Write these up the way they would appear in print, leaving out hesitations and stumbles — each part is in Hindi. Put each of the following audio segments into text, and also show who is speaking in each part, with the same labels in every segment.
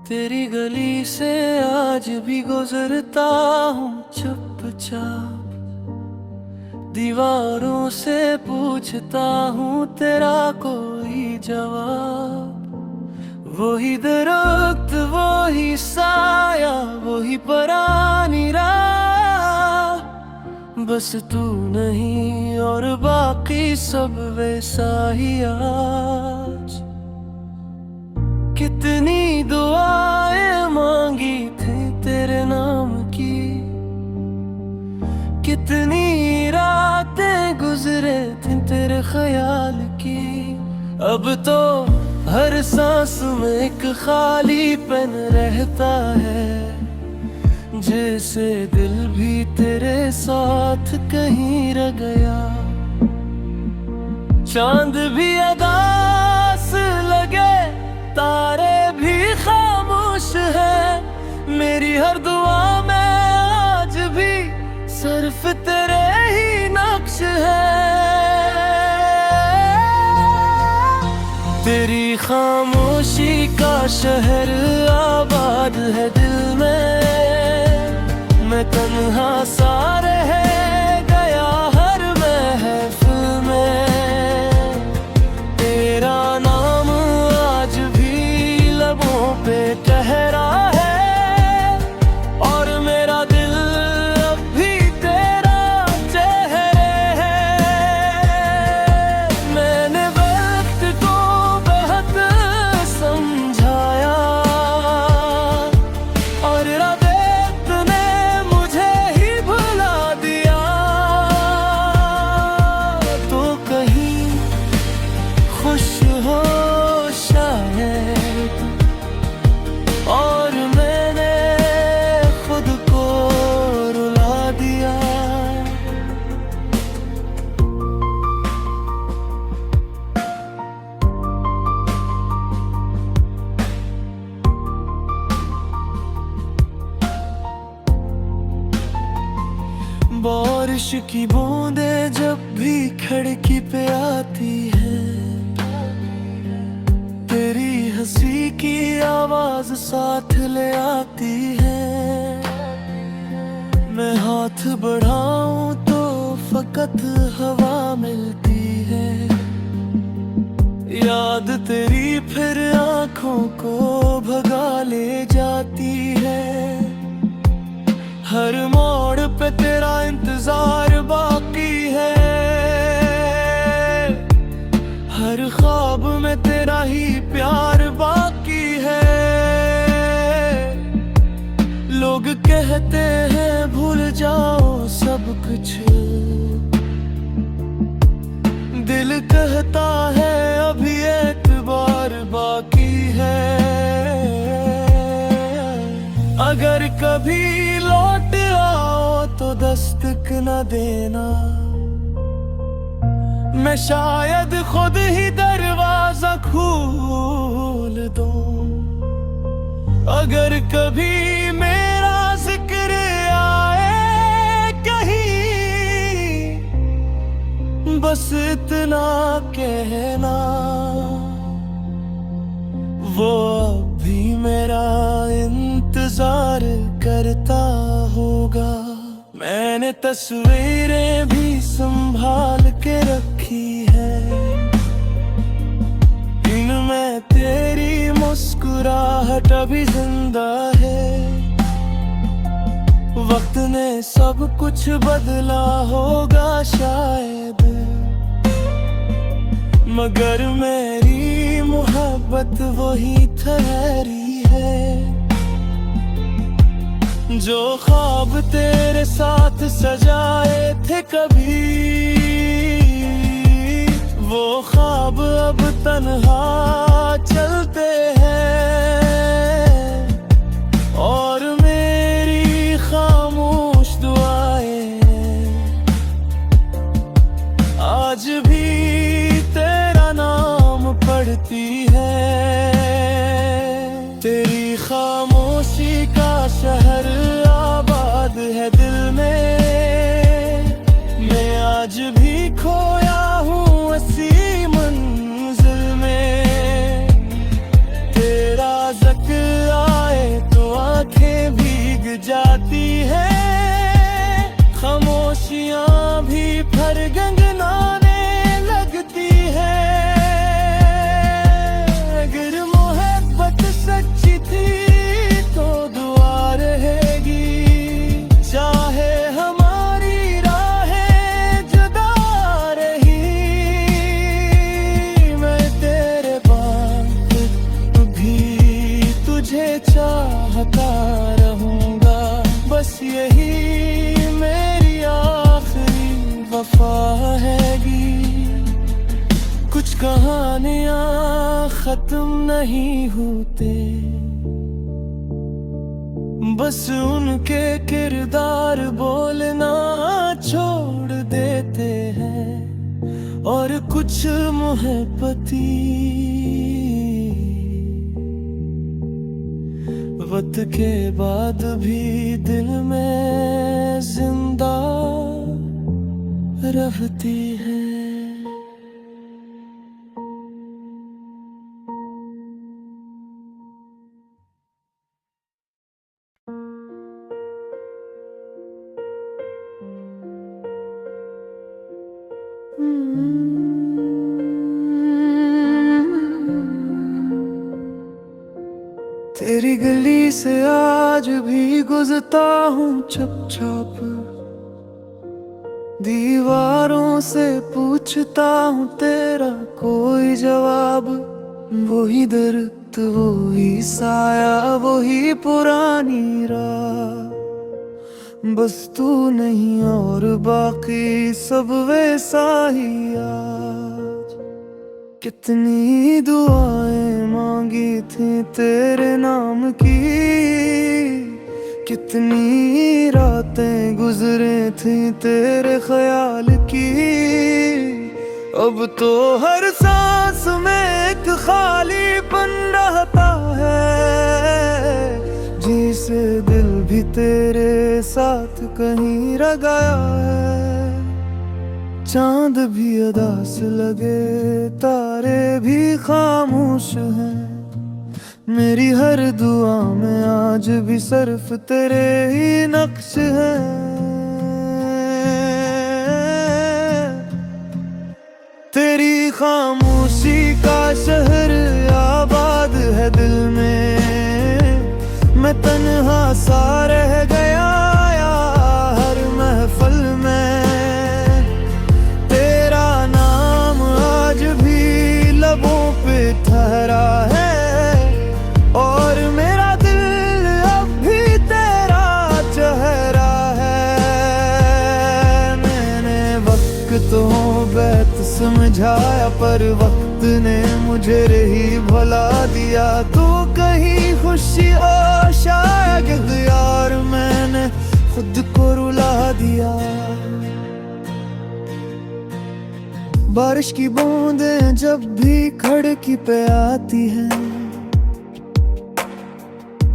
Speaker 1: तेरी गली से आज भी गुजरता हूँ चुपचाप, दीवारों से पूछता हूँ तेरा कोई जवाब। वही दरख्त, वही साया, वही पुरानी राह, बस तू नहीं और बाकी सब वैसा ही आज। कितनी दुआएं मांगी थी तेरे नाम की, कितनी रातें गुजरे थे तेरे ख्याल की। अब तो हर सांस में एक खालीपन रहता है, जैसे दिल भी तेरे साथ कहीं रह गया। चांद भी अदास लगे, तारे भी खामोश है, मेरी हर दुआ में आज भी सिर्फ तेरे ही नक्श है। तेरी खामोशी का शहर आबाद है दिल में, मैं तन्हा सा रह गया हर महफिल में। तेरा नाम आज भी लबों पे ठहरा है, और मेरा दिल अब भी तेरा चेहरे है। मैंने वक्त को बहुत समझाया, और रात ने मुझे ही भुला दिया। तो कहीं खुश हो शायद, और मैंने खुद को रुला दिया। बारिश की बूंदें जब भी खिड़की पे आती है, तेरी हंसी की आवाज साथ ले आती है। मैं हाथ बढ़ाऊं तो फकत हवा मिलती है, याद तेरी फिर आंखों को भगा ले जाती है। हर मोड़ पे तेरा इंतजार बाकी है, हर ख्वाब में तेरा ही प्यार बाकी है। लोग कहते हैं भूल जाओ सब कुछ, दिल कहता है अभी एतबार बाकी है। अगर कभी लौट आओ तो दस्तक न देना, मैं शायद खुद ही दरवाजा खोल दूं। अगर कभी मेरा जिक्र आए कहीं, बस इतना कहना, वो अब भी मेरा इंतजार करता होगा। मैंने तस्वीरें भी संभाल के रखी है, इनमें तेरी मुस्कुराहट अभी जिंदा है। वक्त ने सब कुछ बदला होगा शायद, मगर मेरी मोहब्बत वही ठहरी है। जो ख्वाब तेरे साथ सजाए थे कभी, वो ख्वाब अब तन्हा चलते हैं। और मेरी खामोश दुआएं आज भी तेरा नाम पढ़ती है। तेरी खामोशी का शहर आबाद है दिल में, मैं आज भी खोया हूँ इसी मंजिल में। कहानियां खत्म नहीं होते, बस उनके किरदार बोलना छोड़ देते हैं। और कुछ मोहब्बती वक्त के बाद भी दिल में जिंदा रहती है। तेरी गली से आज भी गुजरता हूँ चुपचाप, दीवारों से पूछता हूँ तेरा कोई जवाब। वही दर्द वही साया वही पुरानी राह, बस तू नहीं और बाकी सब वैसा ही आज। कितनी दुआएं मांगी थी तेरे नाम की, कितनी रातें गुजरे थी तेरे ख्याल की। अब तो हर सांस में एक खालीपन रहता है, जिसे दिल भी तेरे साथ कहीं रह गया है। चांद भी अदास लगे तारे भी खामोश हैं, मेरी हर दुआ में आज भी सिर्फ तेरे ही नक्श हैं। तेरी खामोशी का शहर आबाद है दिल में, मैं तन्हा सा रह गया हर महफिल में। तेरा नाम आज भी लबों पे ठहरा है, और मेरा दिल अब भी तेरा चेहरा है। मैंने वक्तों बैत समझाया, पर वक्त ने मुझे रही भुला दिया। तो कहीं खुशी और शायद यार मैंने खुद को रुला दिया। बारिश की बूंदें जब भी खिड़की पे आती हैं,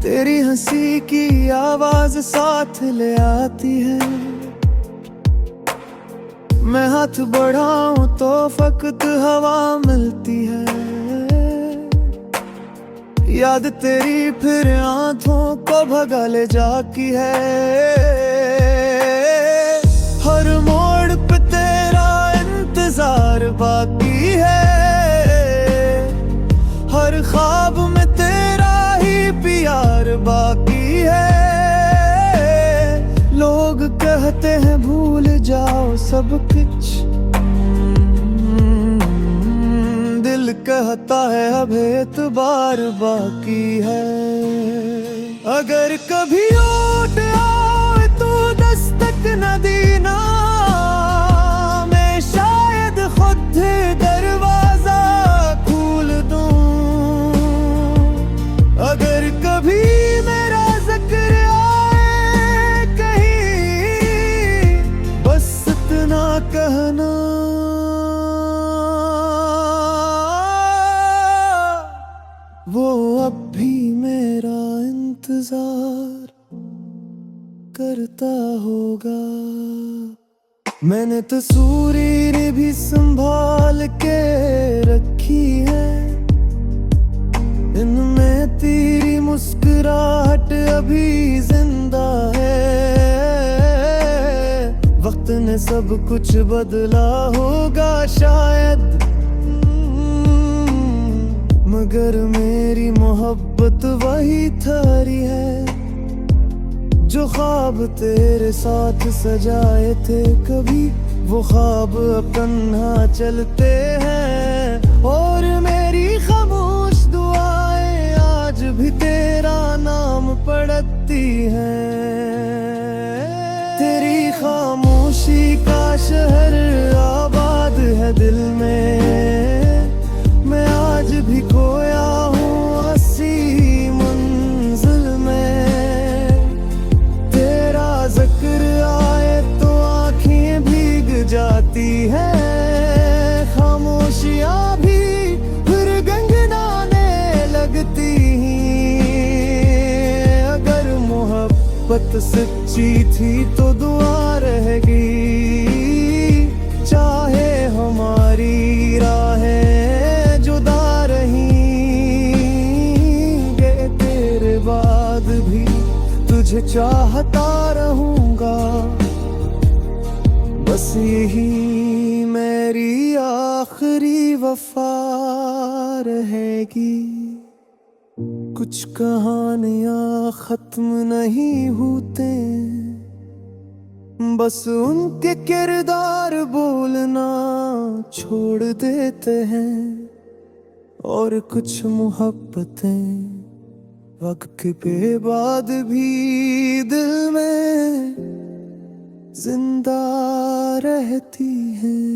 Speaker 1: तेरी हंसी की आवाज साथ ले आती है। मैं हाथ बढ़ाऊं तो फकत हवा मिलती है, याद तेरी फिर आंखों को भगा ले जाती है। हर मोड़ पे तेरा इंतजार बाकी है, हर ख्वाब में तेरा ही प्यार बाकी है। लोग कहते हैं भूल जाओ सब कुछ, दिल कहता है अब एतबार बाकी है। अगर कभी लौट आओ तो दस्तक न देना, मैं शायद खुद दरवाजा खोल दूं। अगर कभी मेरा जिक्र आए कहीं, बस इतना कहना, वो अब भी मेरा इंतजार करता होगा। मैंने तस्वीर भी संभाल के रखी है, इनमें तेरी मुस्कुराहट अभी जिंदा है। वक्त ने सब कुछ बदला होगा शायद, मगर मेरी मोहब्बत वही थारी है। जो ख्वाब तेरे साथ सजाए थे कभी, वो ख्वाब अब तन्हा चलते हैं। और मेरी खामोश दुआएं आज भी तेरा नाम पढ़ती हैं। तेरी खामोशी का शहर आबाद है दिल में, मोहब्बत सच्ची थी तो दुआ रहेगी, चाहे हमारी राहें जुदा रहेंगे, तेरे बाद भी तुझे चाहता रहूंगा, बस यही मेरी आखिरी वफा रहेगी। कुछ कहानियां खत्म नहीं होते, बस उनके किरदार बोलना छोड़ देते हैं, और कुछ मोहब्बतें वक्त के बाद भी दिल में जिंदा रहती हैं।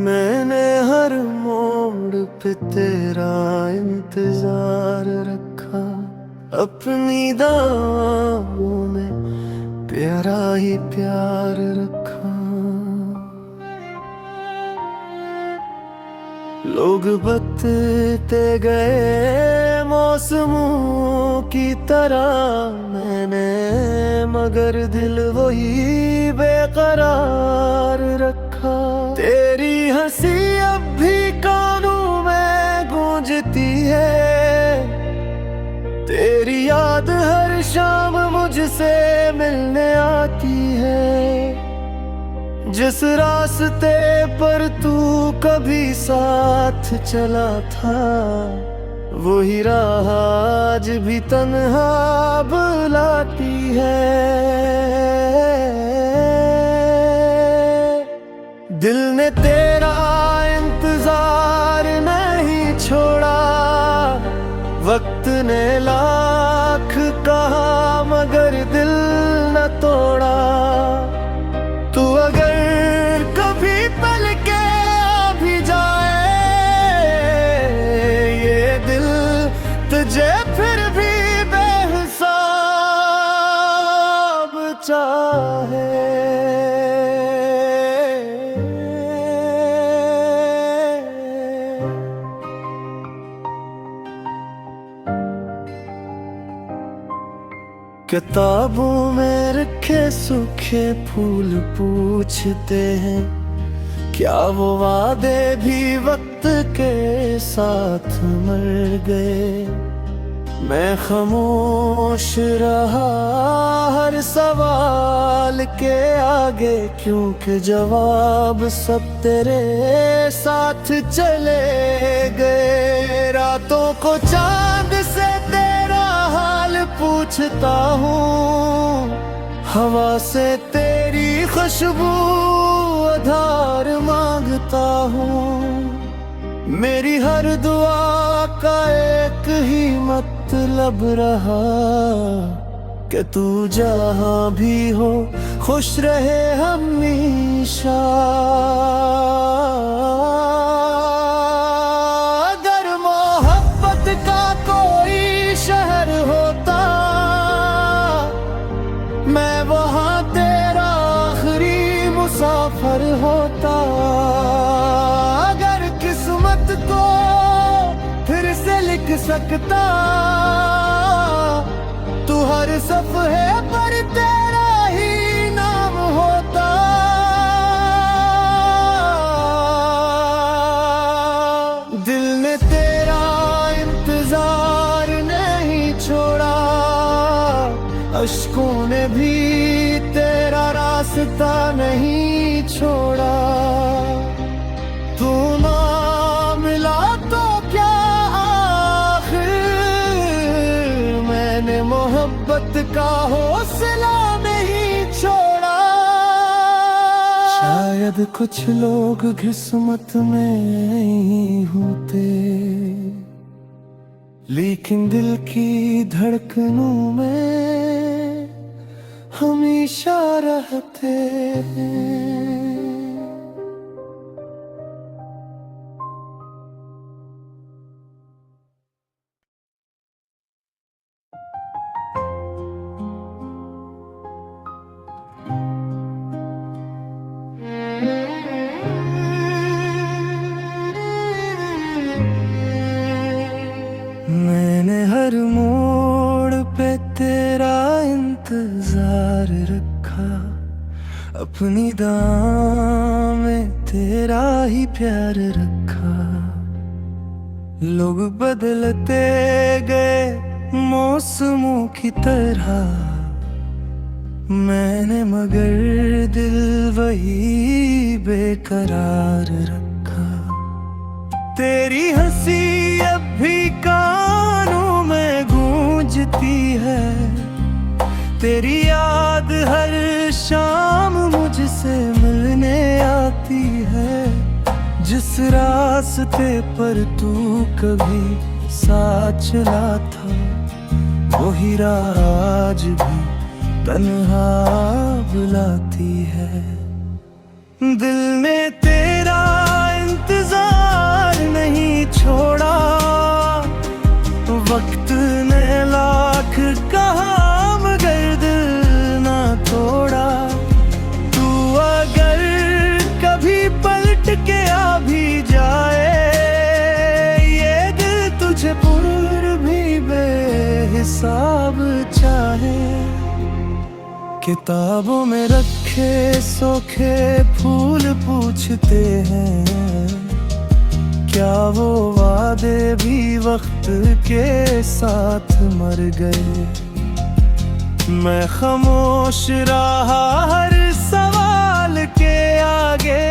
Speaker 1: मैंने हर मोड़ पे तेरा इंतजार रखा, अपनी दावों में प्यारा ही प्यार रखा। लोग बदलते गए मौसमों की तरह, मैंने मगर दिल वही बेकरार रखा। तेरी हंसी अब भी कानों में गूंजती है, तेरी याद हर शाम मुझसे मिलने आती है। जिस रास्ते पर तू कभी साथ चला था, वही राह आज भी तन्हा बुलाती है। दिल ने तेरा इंतजार नहीं छोड़ा, वक्त ने लाख कहा मगर दिल न तोड़ा। तू अगर कभी पल के आ भी जाए, ये दिल तुझे फिर भी बेहिसाब चाहे। किताबों में रखे सूखे फूल पूछते हैं, क्या वो वादे भी वक्त के साथ मर गए। मैं खामोश रहा हर सवाल के आगे, क्योंकि जवाब सब तेरे साथ चले गए। रातों को चांद से तेरा हाल पूछता हूँ, हवा से तेरी खुशबू आधार मांगता हूँ। मेरी हर दुआ का एक ही मतलब रहा, कि तू जहाँ भी हो खुश रहे हमेशा। अगर मोहब्बत का कोई शहर होता, मैं वहाँ तेरा आखिरी मुसाफिर होता। अगर किस्मत को फिर से लिख सकता, तू हर सफ़े पर तेरा ही नाम होता। दिल ने तेरा इंतजार नहीं छोड़ा, अश्कों ने भी तेरा रास्ता नहीं छोड़ा। तू ना मिला तो क्या आखिर, मैंने मोहब्बत का हौसला नहीं छोड़ा। शायद कुछ लोग किस्मत में नहीं होते, लेकिन दिल की धड़कनों में हमेशा रहते हैं। मोड़ पे तेरा इंतजार रखा, अपनी दां में तेरा ही प्यार रखा। लोग बदलते गए मौसमों की तरह, मैंने मगर दिल वही बेकरार रखा। तेरी हंसी अब भी कानों में गूंजती है, तेरी याद हर शाम मुझसे मिलने आती है। जिस रास्ते पर तू कभी साथ चला था, वही राह आज भी तन्हा बुलाती है। दिल ने तेरा इंतजार नहीं छोड़ा, वक्त ने लाख कहा मगर दिल ना तोड़ा। तू अगर कभी पलट के आ भी जाए, ये दिल तुझे पुर भी बेहिसाब चाहे। किताबों में रखे सोखे फूल पूछते हैं, क्या वो वादे भी वक्त के साथ मर गए। मैं खामोश रहा हर सवाल के आगे,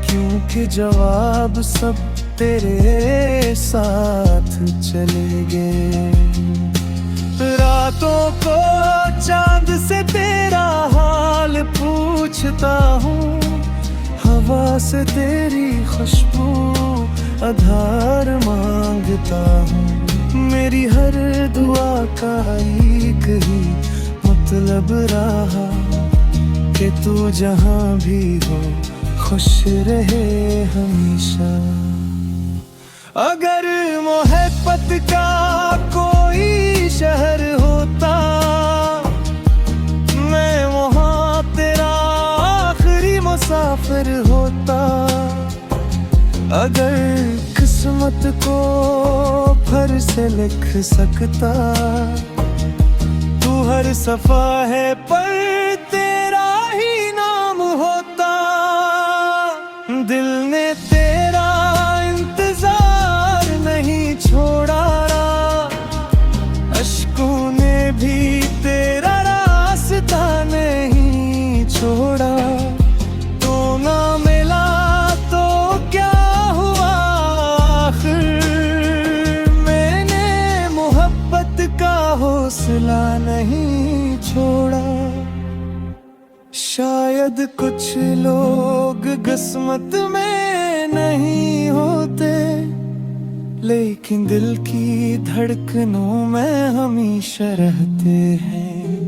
Speaker 1: क्योंकि जवाब सब तेरे साथ चले गए। रातों को चांद से तेरा हाल पूछता हूँ, हवा से तेरी खुशबू आधार मांगता हूँ। मेरी हर दुआ का एक ही मतलब रहा, कि तू जहाँ भी हो खुश रहे हमेशा। अगर मोहब्बत का कोई शहर होता, मैं वहाँ तेरा आखिरी मुसाफिर होता। अगर किस्मत को फिर से लिख सकता, तू हर सफा है पर तेरा ही नाम होता। दिल ने तेरा इंतजार नहीं छोड़ा, अश्कों ने भी तेरा रास्ता नहीं छोड़ा। तो ना मिला तो क्या हुआ, आखिर मैंने मोहब्बत का हौसला नहीं छोड़ा। शायद कुछ लोग किस्मत में नहीं होते, लेकिन दिल की धड़कनों में हमेशा रहते हैं।